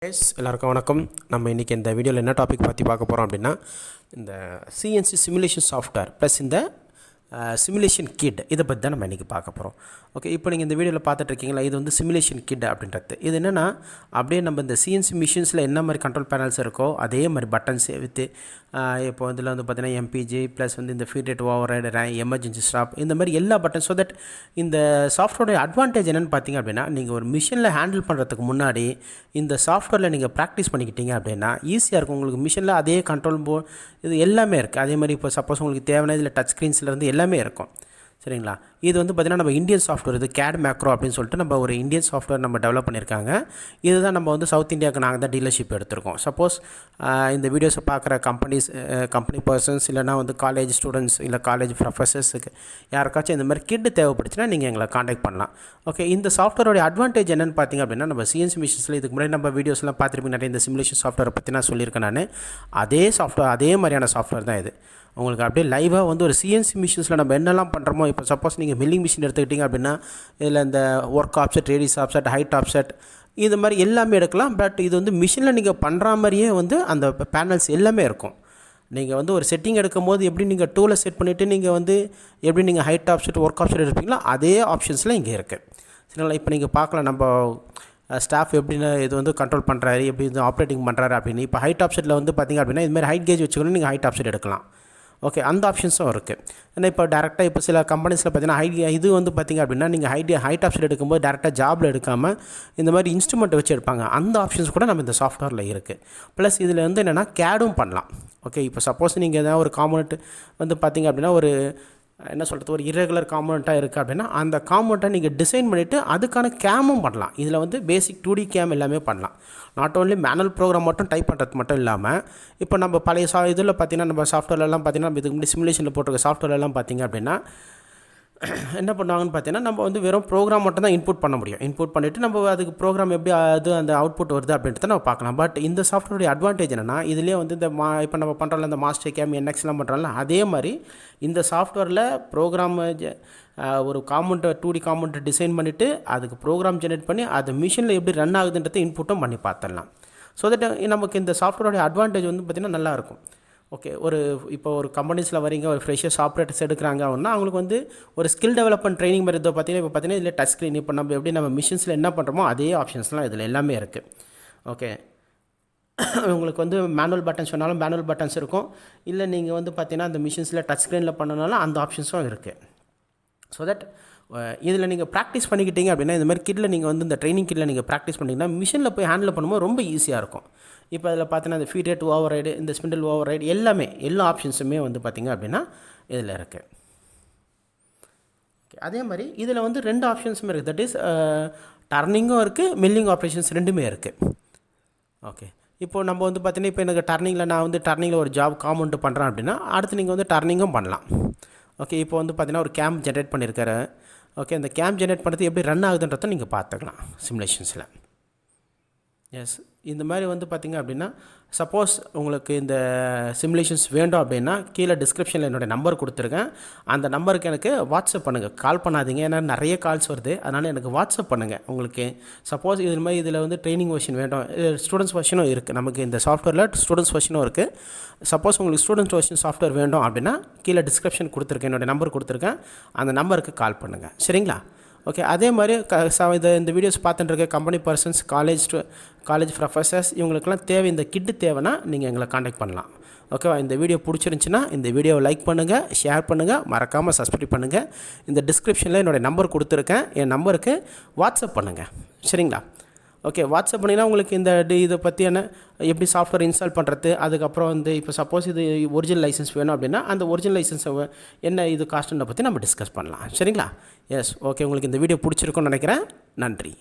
எல்லாருக்கும் வணக்கம். நம்ம இன்றைக்கி இந்த வீடியோவில் என்ன டாபிக் பற்றி பார்க்க போகிறோம் அப்படின்னா, இந்த சிஎன்சி சிமுலேஷன் சாஃப்ட்வேர் ப்ளஸ் இந்த சிமுலேஷன் கிட் இதை பற்றி தான் நம்ம இன்றைக்கி பார்க்க போகிறோம். ஓகே, இப்போ நீங்கள் இந்த வீடியோவில் பார்த்துட்ருக்கீங்களா, இது வந்து சிமுலேஷன் கிட் அப்படின்றது. இது என்னென்னா, அப்படியே நம்ம இந்த சிஎன்சி மிஷின்ஸில் என்ன மாதிரி கண்ட்ரோல் பேனல்ஸ் இருக்கோ அதே மாதிரி பட்டன்ஸ் வித்து இப்போ இதில் வந்து பார்த்திங்கன்னா எம்பிஜி ப்ளஸ் வந்து இந்த feed rate override emergency stop இந்த மாதிரி எல்லா பட்டன். ஸோ தட் இந்த சாஃப்ட்வேரோட அட்வான்டேஜ் என்னென்னு பார்த்தீங்க அப்படின்னா, நீங்கள் ஒரு மிஷினில் ஹேண்டில் பண்ணுறதுக்கு முன்னாடி இந்த சாஃப்ட்வேரில் நீங்கள் ப்ராக்டிஸ் பண்ணிக்கிட்டீங்க அப்படின்னா ஈஸியாக இருக்கும். உங்களுக்கு மிஷினில் அதே கண்ட்ரோல் இது எல்லாமே இருக்குது. அதே மாதிரி இப்போ சப்போஸ் உங்களுக்கு தேவையான இதில் டச் ஸ்க்ரீன்ஸ்லேருந்து எல்லாமே இருக்கும். சரிங்களா? இது வந்து பார்த்திங்கன்னா நம்ம இந்தியன் சாஃப்ட்வேர், இது கேட் மேக்ரோ அப்படின்னு சொல்லிட்டு நம்ம ஒரு இந்தியன் சாஃப்ட்வேர் நம்ம டெவலப் பண்ணியிருக்காங்க. இதுதான் நம்ம வந்து சவுத் இந்தியாவுக்கு நாங்கள் தான் டீலர்ஷிப் எடுத்திருக்கோம். சப்போஸ் இந்த வீடியோஸை பார்க்குற கம்பெனி பர்சன்ஸ் இல்லைனா வந்து காலேஜ் ஸ்டூடெண்ட்ஸ் இல்லை காலேஜ் ப்ரொஃபஸர்ஸுக்கு யாருக்காச்சும் இந்த மாதிரி கிட் தேவைப்படுச்சுன்னா நீங்கள் எங்களை காண்டாக்ட் பண்ணலாம். ஓகே, இந்த சாஃப்ட்வேரோடைய அட்வான்டேஜ் என்னென்னு பார்த்திங்க அப்படின்னா, நம்ம சிஎன்சி மிஷின்ஸில் இதுக்கு முன்னாடி நம்ம வீடியோஸ்லாம் பார்த்துருப்பீங்க, நிறைய இந்த சிமுலேஷன் சாஃப்ட்வேரை பற்றி நான் சொல்லியிருக்கேன். நான் அதே சாஃப்ட்வேர், அதே மாதிரியான சாஃப்ட்வேர் தான் இது. உங்களுக்கு அப்படியே லைவாக வந்து ஒரு சிஎன்சி மிஷின்ஸில் நம்ம என்னெல்லாம் பண்ணுறோமோ, இப்போ சப்போஸ் நீங்கள் மில்லிங் மிஷின் எடுத்துக்கிட்டிங்க அப்படின்னா இதில் இந்த work offset, radius offset, height offset இது மாதிரி எல்லாமே எடுக்கலாம். பட் இது வந்து மிஷினில் நீங்கள் பண்ணுற மாதிரியே வந்து அந்த பேனல்ஸ் எல்லாமே இருக்கும். நீங்கள் வந்து ஒரு செட்டிங் எடுக்கும் போது எப்படி நீங்கள் டூலை செட் பண்ணிவிட்டு நீங்கள் வந்து எப்படி நீங்கள் ஹைட் ஆப்செட், ஒர்க் ஆப்செட் எடுப்பீங்களோ அதே ஆப்ஷன்ஸில் இங்கே இருக்குது. சரிங்களா? இப்போ நீங்கள் பார்க்கலாம் நம்ம ஸ்டாஃப் எப்படின்னு இது வந்து கண்ட்ரோல் பண்ணுறாரு, எப்படி இது ஆப்ரேட்டிங் பண்ணுறாரு அப்படின்னு. இப்போ ஹைட் ஆப்செட்டில் வந்து பார்த்திங்க அப்படின்னா இதுமாதிரி ஹைட் கேஜ் வச்சுக்கணும், நீங்கள் ஹைட் ஆப்செட் எடுக்கலாம். ஓகே, அந்த ஆப்ஷன்ஸும் இருக்குது. ஏன்னா இப்போ டேரெக்டாக இப்போ சில கம்பெனிஸில் பார்த்தீங்கன்னா இது வந்து பார்த்திங்க அப்படின்னா நீங்கள் ஹைட் ஆப்ஷன் எடுக்கும்போது டேரெக்டாக ஜாபில் எடுக்காமல் இந்த மாதிரி இன்ஸ்ட்ருமெண்ட் வச்சு எடுப்பாங்க. அந்த ஆப்ஷன்ஸ் கூட நம்ம இந்த சாஃப்ட்வேரில் இருக்குது. ப்ளஸ் இதில் வந்து என்னென்னா கேடும் பண்ணலாம். ஓகே, இப்போ சப்போஸ் நீங்கள் எதாவது ஒரு காம்போனன்ட் வந்து பார்த்திங்க அப்படின்னா ஒரு என்ன சொல்கிறது, ஒரு இரெகுலர் காம்போனண்ட்டாக இருக்குது அப்படின்னா அந்த காம்போனண்ட்டை நீங்கள் டிசைன் பண்ணிவிட்டு அதுக்கான கேமும் பண்ணலாம். இதில் வந்து பேசிக் 2D கேம் எல்லாமே பண்ணலாம். நாட் ஓன்லி மேனுவல் ப்ரோக்ராம் மட்டும் டைப் பண்ணுறது மட்டும் இல்லாமல், இப்போ நம்ம பழைய இதில் பார்த்திங்கன்னா நம்ம சாஃப்ட்வேர்லாம் பார்த்திங்கன்னா நம்ம இதுக்கு முன்னாடி சிமுலேஷனில் போட்டிருக்க சாஃப்ட்வேர்லாம் பார்த்திங்க அப்படின்னா என்ன பண்ணுவாங்கன்னு பார்த்தீங்கன்னா, நம்ம வந்து வெறும் ப்ரோக்ராம் மட்டும் தான் இன்புட் பண்ண முடியும். இன்புட் பண்ணிவிட்டு நம்ம அதுக்கு ப்ரோக்ராம் எப்படி அந்த அவுட்புட் வருது அப்படின்றத நம்ம பார்க்கலாம். பட் இந்த சாஃப்ட்வேருடைய அட்வான்டேஜ் என்னென்னா, இதிலே வந்து இந்த இப்போ நம்ம பண்ணுறோம்ல இந்த மாஸ்டர் கேம் என்எக்ஸ்லாம் பண்ணுறோம்ல, அதே மாதிரி இந்த சாஃப்ட்வேரில் ப்ரோக்ராம் ஒரு காம்பவுண்ட்டை 2D காம்பவுண்ட்டை டிசைன் பண்ணிவிட்டு அதுக்கு ப்ரோக்ராம் ஜென்ரேட் பண்ணி அது மிஷினில் எப்படி ரன் ஆகுதுன்றதை இன்புட்டும் பண்ணி பார்த்துடலாம். ஸோ தட் நமக்கு இந்த சாஃப்ட்வேருடைய அட்வான்டேஜ் வந்து பார்த்திங்கன்னா நல்லாயிருக்கும். ஓகே, இப்போ ஒரு கம்பெனிஸில் வரீங்க, ஒரு ஃப்ரெஷர்ஸ் ஆப்ரேட்டர்ஸ் எடுக்கிறாங்க அப்படின்னா அவங்களுக்கு வந்து ஒரு ஸ்கில் டெவலப்மெண்ட் ட்ரைனிங் மாதிரி இப்போ பார்த்தீங்கன்னா இதில் டச் ஸ்க்ரீன், இப்போ நம்ம எப்படி நம்ம மிஷின்ஸில் என்ன பண்ணுறோமோ அதே ஆப்ஷன்ஸ்லாம் இதில் எல்லாமே இருக்குது. ஓகே, உங்களுக்கு வந்து மேனுவல் பட்டன்ஸ் வேணாலும் மேனுவல் பட்டன்ஸ் இருக்கும். இல்லை நீங்கள் வந்து பார்த்தீங்கன்னா அந்த மிஷின்ஸில் டச் ஸ்க்ரீனில் பண்ணனாலும் அந்த ஆப்ஷன்ஸும் இருக்குது. ஸோ தட் இதில் நீங்கள் ப்ராக்டிஸ் பண்ணிக்கிட்டீங்க அப்படின்னா, இந்த மாதிரி கிட்டில் நீங்கள் வந்து இந்த ட்ரைனிங் கிட்டில் நீங்கள் ப்ராக்டிஸ் பண்ணிங்கன்னா மிஷினில் போய் ஹேண்டில் பண்ணும்போது ரொம்ப ஈஸியாக இருக்கும். இப்போ அதில் பார்த்தீங்கன்னா இந்த ஃபீட் ரேட் ஓவர் ரைடு, இந்த ஸ்பிண்டில் ஓவர் ரைடு எல்லா ஆப்ஷன்ஸுமே வந்து பார்த்திங்க அப்படின்னா இதில் இருக்குது. ஓகே, அதே மாதிரி இதில் வந்து 2 ஆப்ஷன்ஸுமே இருக்குது. தட் இஸ் டர்னிங்கும் இருக்குது, மில்லிங் ஆப்ரேஷன்ஸ் 2மே இருக்குது. ஓகே, இப்போது நம்ம வந்து பார்த்திங்கன்னா இப்போ எனக்கு நான் வந்து டர்னிங்கில் ஒரு ஜாப் காம்பவுண்ட் பண்ணுறேன் அப்படின்னா அடுத்து நீங்கள் வந்து டர்னிங்கும் பண்ணலாம். ஓகே, இப்போ வந்து பார்த்திங்கன்னா ஒரு கேம்ப் ஜென்ரேட் பண்ணியிருக்காரு. ஓகே, அந்த கேம்ப் ஜென்ரேட் பண்ணுறது எப்படி ரன் ஆகுதுன்றதை நீங்கள் பார்த்துக்கலாம் சிமுலேஷன்ஸில். எஸ், இந்த மாதிரி வந்து பார்த்திங்க அப்படின்னா சப்போஸ் உங்களுக்கு இந்த சிமுலேஷன்ஸ் வேண்டும் அப்படின்னா கீழே டிஸ்கிரிப்ஷனில் என்னோடய நம்பர் கொடுத்துருக்கேன். அந்த நம்பருக்கு எனக்கு வாட்ஸ்அப் பண்ணுங்கள், கால் பண்ணாதீங்க. ஏன்னா நிறைய கால்ஸ் வருது, அதனால் எனக்கு வாட்ஸ்அப் பண்ணுங்கள். உங்களுக்கு சப்போஸ் இது மாதிரி இதில் வந்து ட்ரைனிங் வெர்ஷன் வேணும், ஸ்டூடெண்ட்ஸ் வெர்ஷனும் இருக்குது. நமக்கு இந்த சாஃப்ட்வேரில் ஸ்டூடெண்ட்ஸ் வெர்ஷனும் இருக்குது. சப்போஸ் உங்களுக்கு ஸ்டூடெண்ட்ஸ் வெர்ஷன் சாஃப்ட்வேர் வேண்டும் அப்படின்னா கீழே டிஸ்கிரிப்ஷன் கொடுத்துருக்கேன், என்னோடய நம்பர் கொடுத்துருக்கேன். அந்த நம்பருக்கு கால் பண்ணுங்கள். சரிங்களா? ஓகே, அதே மாதிரி இந்த வீடியோஸ் பார்த்துட்டு இருக்க கம்பெனி பர்சன்ஸ், காலேஜ் ப்ரொஃபஸர்ஸ் இவங்களுக்கெல்லாம் இந்த கிட்டு தேவைன்னா நீங்கள் எங்களை காண்டாக்ட் பண்ணலாம். ஓகேவா? இந்த வீடியோ பிடிச்சிருந்துச்சின்னா இந்த வீடியோவை லைக் பண்ணுங்கள், ஷேர் பண்ணுங்கள், மறக்காமல் சப்ஸ்கிரைப் பண்ணுங்கள். இந்த டிஸ்கிரிப்ஷனில் என்னோடய நம்பர் கொடுத்துருக்கேன், என் நம்பருக்கு வாட்ஸ்அப் பண்ணுங்கள். சரிங்களா? ஓகே, வாட்ஸ்அப் பண்ணிங்கன்னா உங்களுக்கு இந்த இதை பற்றியான எப்படி சாஃப்ட்வேர் இன்ஸ்டால் பண்ணுறது, அதுக்கப்புறம் வந்து இப்போ சப்போஸ் இது ஒரிஜினல் லைசன்ஸ் வேணும் அப்படின்னா அந்த ஒரிஜினல் லைசன்ஸை என்ன இது காஸ்ட்டுன்னு பற்றி நம்ம டிஸ்கஸ் பண்ணலாம். சரிங்களா? எஸ், ஓகே, உங்களுக்கு இந்த வீடியோ பிடிச்சிருக்குன்னு நினைக்கிறேன். நன்றி.